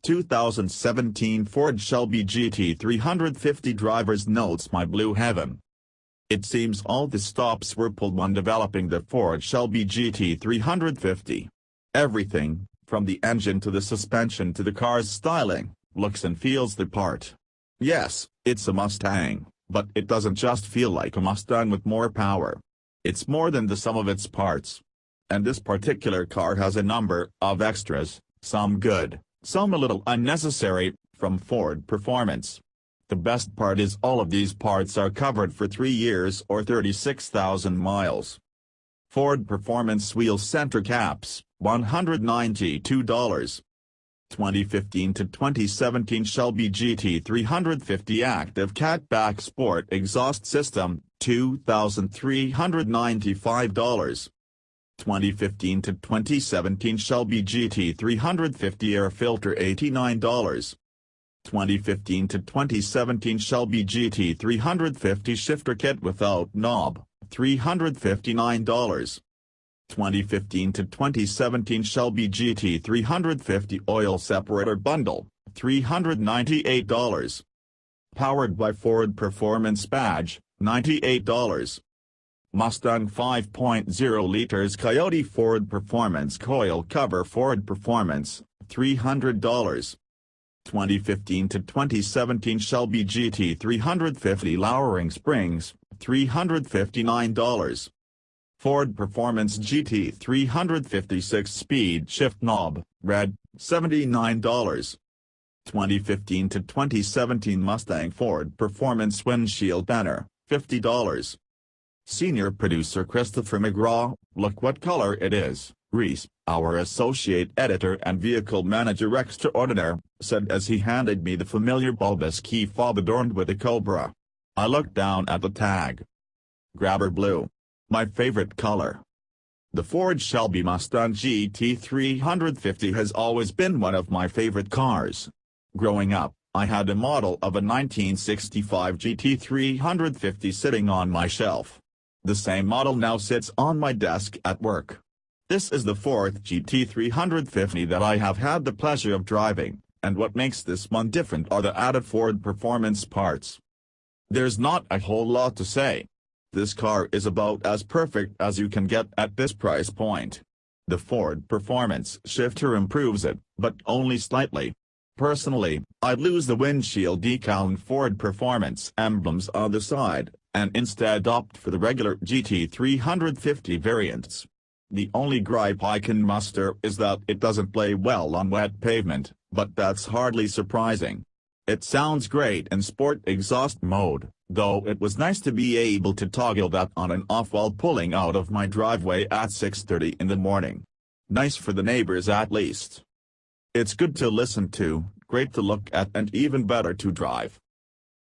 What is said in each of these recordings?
2017 Ford Shelby GT350 driver's notes my blue heaven. It seems all the stops were pulled when developing the Ford Shelby GT350. Everything, from the engine to the suspension to the car's styling, looks and feels the part. Yes, it's a Mustang, but it doesn't just feel like a Mustang with more power. It's more than the sum of its parts. And this particular car has a number of extras, some good, some a little unnecessary, from Ford Performance. The best part is all of these parts are covered for 3 years or 36,000 miles. Ford Performance wheel center caps, $192. 2015 to 2017 Shelby GT350 Active Catback Sport Exhaust System, $2,395. 2015 to 2017 Shelby GT350 Air Filter, $89. 2015 to 2017 Shelby GT350 Shifter Kit without knob, $359. 2015 to 2017 Shelby GT350 Oil Separator Bundle, $398. Powered by Ford Performance Badge, $98. Mustang 5.0 liters Coyote Ford Performance Coil Cover Ford Performance, $300. 2015 to 2017 Shelby GT350 Lowering Springs, $359. Ford Performance GT350 6-speed shift knob, red, $79. 2015 to 2017 Mustang Ford Performance windshield banner, $50. Senior producer Christopher McGraw, look what color it is, Reese, our associate editor and vehicle manager extraordinaire, said as he handed me the familiar bulbous key fob adorned with a cobra. I looked down at the tag. Grabber blue. My favorite color. The Ford Shelby Mustang GT350 has always been one of my favorite cars. Growing up, I had a model of a 1965 GT350 sitting on my shelf. The same model now sits on my desk at work. This is the fourth GT350 that I have had the pleasure of driving, and what makes this one different are the added Ford Performance parts. There's not a whole lot to say. This car is about as perfect as you can get at this price point. The Ford Performance shifter improves it, but only slightly. Personally, I'd lose the windshield decal and Ford Performance emblems on the side, and instead opt for the regular GT350 variants. The only gripe I can muster is that it doesn't play well on wet pavement, but that's hardly surprising. It sounds great in sport exhaust mode, though it was nice to be able to toggle that on and off while pulling out of my driveway at 6:30 in the morning. Nice for the neighbors at least. It's good to listen to, great to look at, and even better to drive.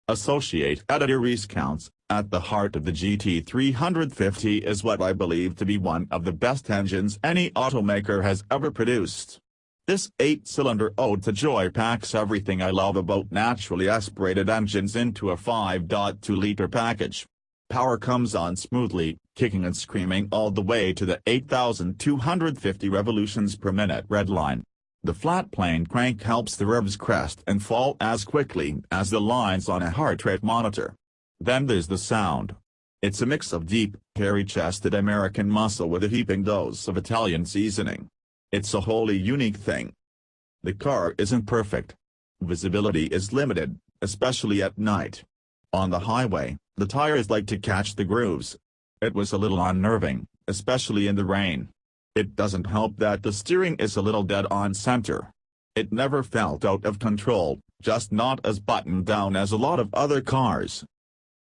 Associate editor Reese counts, at the heart of the GT350 is what I believe to be one of the best engines any automaker has ever produced. This 8-cylinder ode to joy packs everything I love about naturally aspirated engines into a 5.2-liter package. Power comes on smoothly, kicking and screaming all the way to the 8,250 revolutions per minute redline. The flat plane crank helps the revs crest and fall as quickly as the lines on a heart rate monitor. Then there's the sound. It's a mix of deep, hairy-chested American muscle with a heaping dose of Italian seasoning. It's a wholly unique thing. The car isn't perfect. Visibility is limited, especially at night. On the highway, the tires like to catch the grooves. It was a little unnerving, especially in the rain. It doesn't help that the steering is a little dead on center. It never felt out of control, just not as buttoned down as a lot of other cars.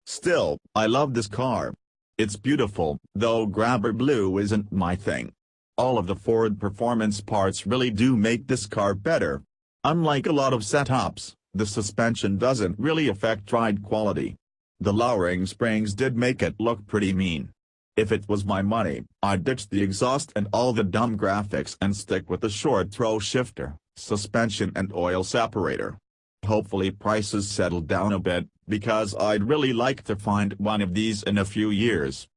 Still, I love this car. It's beautiful, though grabber blue isn't my thing. All of the Ford Performance parts really do make this car better. Unlike a lot of setups, the suspension doesn't really affect ride quality. The lowering springs did make it look pretty mean. If it was my money, I'd ditch the exhaust and all the dumb graphics and stick with the short throw shifter, suspension and oil separator. Hopefully prices settle down a bit, because I'd really like to find one of these in a few years.